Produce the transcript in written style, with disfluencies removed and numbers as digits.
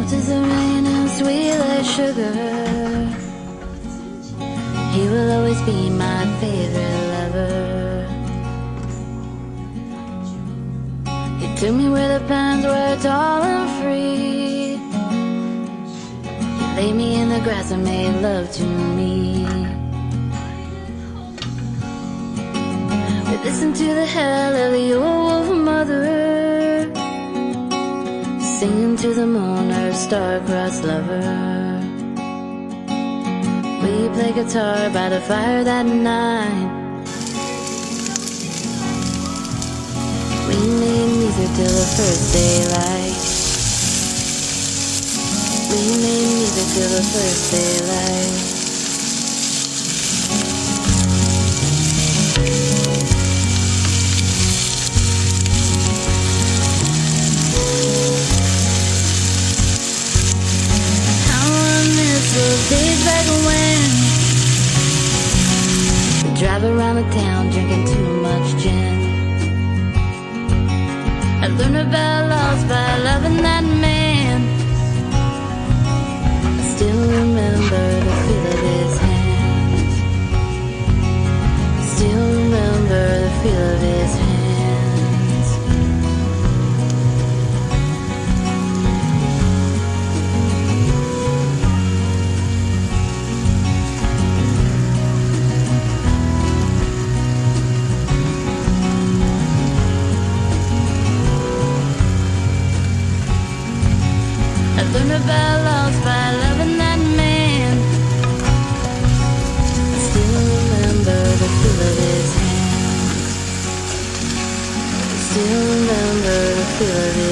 soft as the rain and sweet like sugar. He will always be my favorite lover. He took me where the pines were tall and free. He laid me in the grass and made love to me. We listened to the howl of the old wolf mother, singing to the moon, her star-crossed lover. We played guitar by the fire that night. We made music till the first daylight. We made music till the first daylight. Those days back when we drive around the town drinking too much gin. I learned about loss by loving that man. I still remember the feel of his hands. I still remember the feel of his hands. I learned about loss by loving that man. I still remember the feel of his hands. I still remember the feel of his hands.